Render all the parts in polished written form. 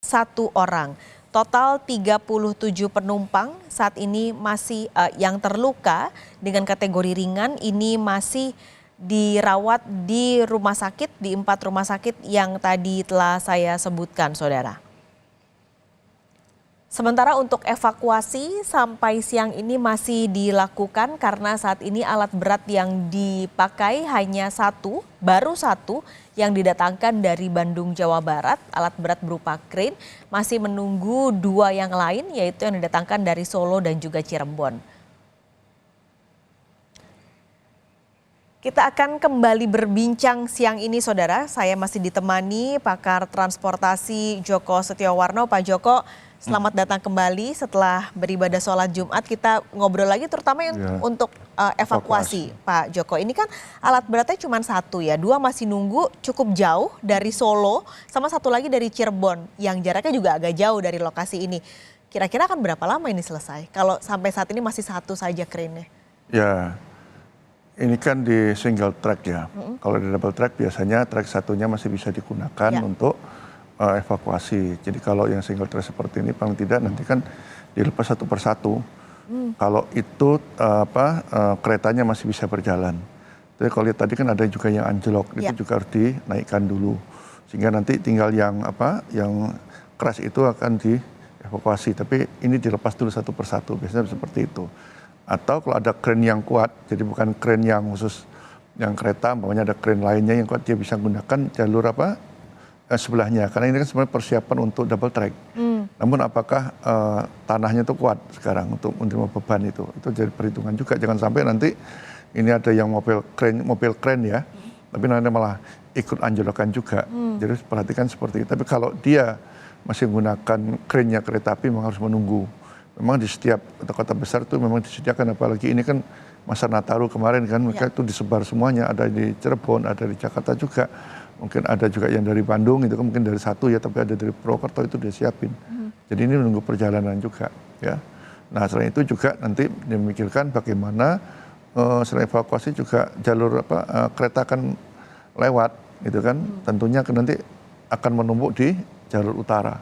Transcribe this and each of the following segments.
satu orang. Total 37 penumpang saat ini masih yang terluka dengan kategori ringan ini masih dirawat di rumah sakit, di 4 rumah sakit yang tadi telah saya sebutkan, saudara. Sementara untuk evakuasi sampai siang ini masih dilakukan karena saat ini alat berat yang dipakai hanya baru satu yang didatangkan dari Bandung, Jawa Barat. Alat berat berupa krain, masih menunggu 2 yang lain yaitu yang didatangkan dari Solo dan juga Cirebon. Kita akan kembali berbincang siang ini, saudara. Saya masih ditemani pakar transportasi Joko Setiawarno. Pak Joko, selamat datang kembali setelah beribadah sholat Jumat. Kita ngobrol lagi terutama untuk evakuasi, Pak Joko. Ini kan alat beratnya cuma 1 ya, 2 masih nunggu cukup jauh dari Solo, sama 1 lagi dari Cirebon yang jaraknya juga agak jauh dari lokasi ini. Kira-kira akan berapa lama ini selesai? Kalau sampai saat ini masih 1 saja krennya. Ya, ini kan di single track ya. Kalau di double track biasanya track satunya masih bisa digunakan untuk evakuasi. Jadi kalau yang single track seperti ini paling tidak nanti kan dilepas satu persatu. Kalau itu keretanya masih bisa berjalan. Jadi kalau lihat tadi kan ada juga yang anjlok, itu juga harus dinaikkan dulu. Sehingga nanti tinggal yang yang crash itu akan dievakuasi. Tapi ini dilepas dulu satu persatu, biasanya seperti itu. Atau kalau ada kren yang kuat, jadi bukan kren yang khusus yang kereta, pokoknya ada kren lainnya yang kuat, dia bisa menggunakan jalur sebelahnya. Karena ini kan sebenarnya persiapan untuk double track. Namun apakah tanahnya itu kuat sekarang untuk menerima beban itu jadi perhitungan juga. Jangan sampai nanti ini ada yang mobil kren ya, tapi nanti malah ikut anjlokan juga. Jadi perhatikan seperti itu. Tapi kalau dia masih menggunakan krennya kereta api, memang harus menunggu. Memang di setiap kota-kota besar itu memang disediakan, apalagi ini kan masa Nataru kemarin kan mereka itu disebar semuanya, ada di Cirebon, ada di Jakarta juga, mungkin ada juga yang dari Bandung itu kan mungkin dari 1 ya, tapi ada dari Purwokerto itu disiapin. Jadi ini menunggu perjalanan juga ya. Nah selain itu juga nanti dimikirkan bagaimana selain evakuasi juga jalur kereta akan lewat gitu kan, tentunya nanti akan menumpuk di jalur utara.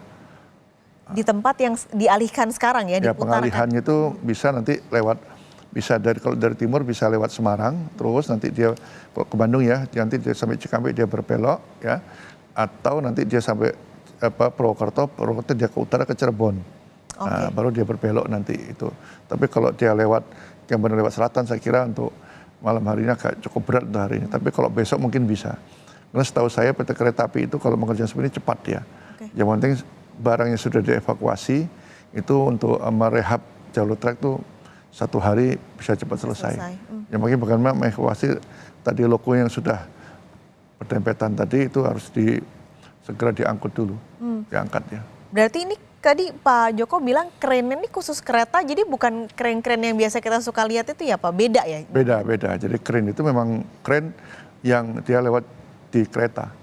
Di tempat yang dialihkan sekarang ya, pengalihannya itu bisa nanti lewat, bisa kalau dari timur bisa lewat Semarang, terus nanti dia ke Bandung ya, nanti dia sampai Cikampek dia berbelok ya, atau nanti dia sampai Purwokerto dia ke utara ke Cirebon, nah, baru dia berbelok nanti itu. Tapi kalau dia lewat yang benar lewat selatan, saya kira untuk malam hari ini agak cukup berat untuk hari ini. Tapi kalau besok mungkin bisa, karena setahu saya PT Kereta Api itu kalau mengerjakan seperti ini cepat ya. Yang penting barang yang sudah dievakuasi itu untuk merehab jalur trek itu 1 hari bisa cepat selesai. Yang mungkin bagaimana mengevakuasi tadi loko yang sudah berdempetan tadi itu harus segera diangkut dulu, diangkat ya. Berarti ini tadi Pak Joko bilang krennya ini khusus kereta, jadi bukan kren-kren yang biasa kita suka lihat itu ya Pak, beda ya? Beda. Jadi kren itu memang kren yang dia lewat di kereta.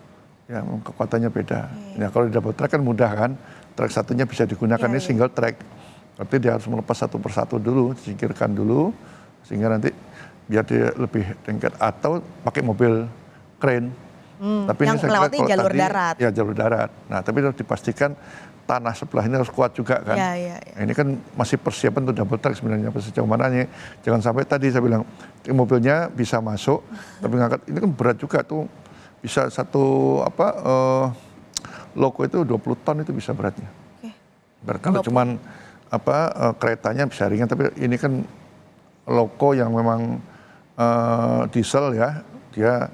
Ya, kekuatannya beda. Ya, kalau di double track kan mudah kan, track satunya bisa digunakan, ini single track. Berarti dia harus melepas satu persatu dulu, disingkirkan dulu, sehingga nanti biar dia lebih ringkat. Atau pakai mobil crane. Tapi yang melewati jalur darat. Ya, jalur darat. Nah, tapi harus dipastikan tanah sebelah ini harus kuat juga kan. Nah, ini kan masih persiapan untuk double track sebenarnya, sejauh mananya. Jangan sampai tadi saya bilang, mobilnya bisa masuk, tapi ngangkat, ini kan berat juga tuh. Bisa loko itu 20 ton itu bisa beratnya. Kalau cuman keretanya bisa ringan, tapi ini kan loko yang memang diesel ya, dia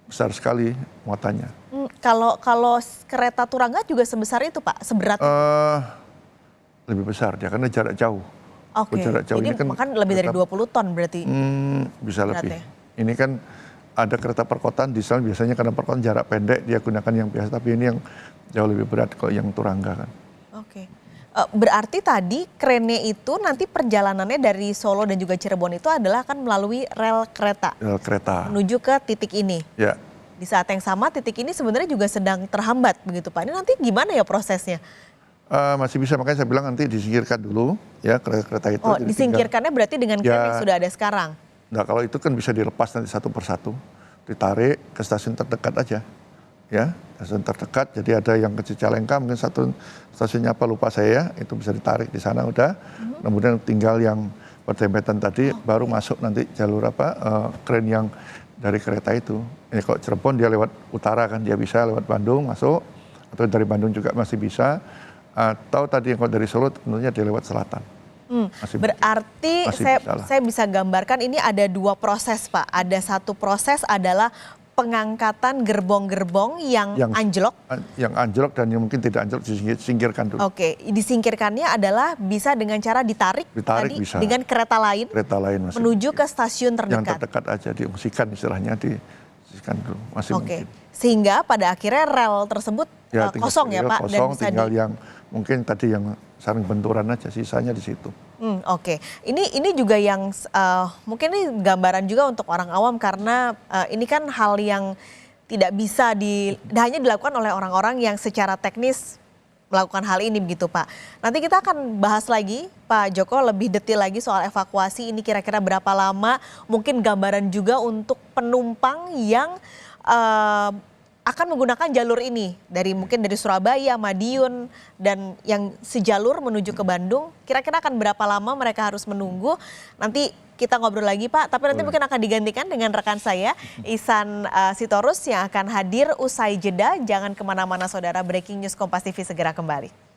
besar sekali muatannya. Kalau kereta Turangga juga sebesar itu Pak, seberat? Lebih besar dia karena jarak jauh. Jarak jauh ini kan lebih dari 20 ton berarti. Bisa lebih. Ini kan ada kereta perkotaan diesel biasanya karena perkotaan jarak pendek dia gunakan yang biasa, tapi ini yang jauh lebih berat kalau yang Turangga kan. Berarti tadi krennya itu nanti perjalanannya dari Solo dan juga Cirebon itu adalah akan melalui rel kereta. Rel kereta. Menuju ke titik ini. Ya. Di saat yang sama titik ini sebenarnya juga sedang terhambat begitu Pak. Ini nanti gimana ya prosesnya? Masih bisa, makanya saya bilang nanti disingkirkan dulu ya kereta itu. Disingkirkannya berarti dengan kren yang sudah ada sekarang? Nah kalau itu kan bisa dilepas nanti satu persatu, ditarik ke stasiun terdekat aja. ya, stasiun terdekat. Jadi ada yang ke Cicalengka, mungkin satu stasiunnya apa lupa saya, itu bisa ditarik di sana udah. Kemudian tinggal yang berdempetan tadi baru masuk nanti jalur kren yang dari kereta itu. Ini kalau Cirebon dia lewat utara kan, dia bisa lewat Bandung masuk, atau dari Bandung juga masih bisa. Atau tadi yang kalau dari Solo tentunya dia lewat selatan. Berarti saya bisa gambarkan ini ada dua proses Pak. Ada satu proses adalah pengangkatan gerbong-gerbong yang anjlok. Yang anjlok dan yang mungkin tidak anjlok disingkirkan dulu. Oke, disingkirkannya adalah bisa dengan cara ditarik tadi bisa. dengan kereta lain menuju ke stasiun terdekat. Yang terdekat aja diungsikan istilahnya, diungsikan dulu masih mungkin. Sehingga pada akhirnya rel tersebut kosong ya Pak. Kosong, dan tinggal yang mungkin tadi yang saling benturan aja, sisanya di situ. Oke. Ini juga yang mungkin ini gambaran juga untuk orang awam karena ini kan hal yang tidak bisa hanya dilakukan oleh orang-orang yang secara teknis melakukan hal ini begitu Pak. Nanti kita akan bahas lagi Pak Joko lebih detail lagi soal evakuasi ini kira-kira berapa lama, mungkin gambaran juga untuk penumpang yang akan menggunakan jalur ini mungkin dari Surabaya, Madiun dan yang sejalur menuju ke Bandung, kira-kira akan berapa lama mereka harus menunggu? Nanti kita ngobrol lagi Pak, tapi nanti mungkin akan digantikan dengan rekan saya Ihsan Sitorus yang akan hadir usai jeda. Jangan kemana-mana saudara, Breaking News Kompas TV segera kembali.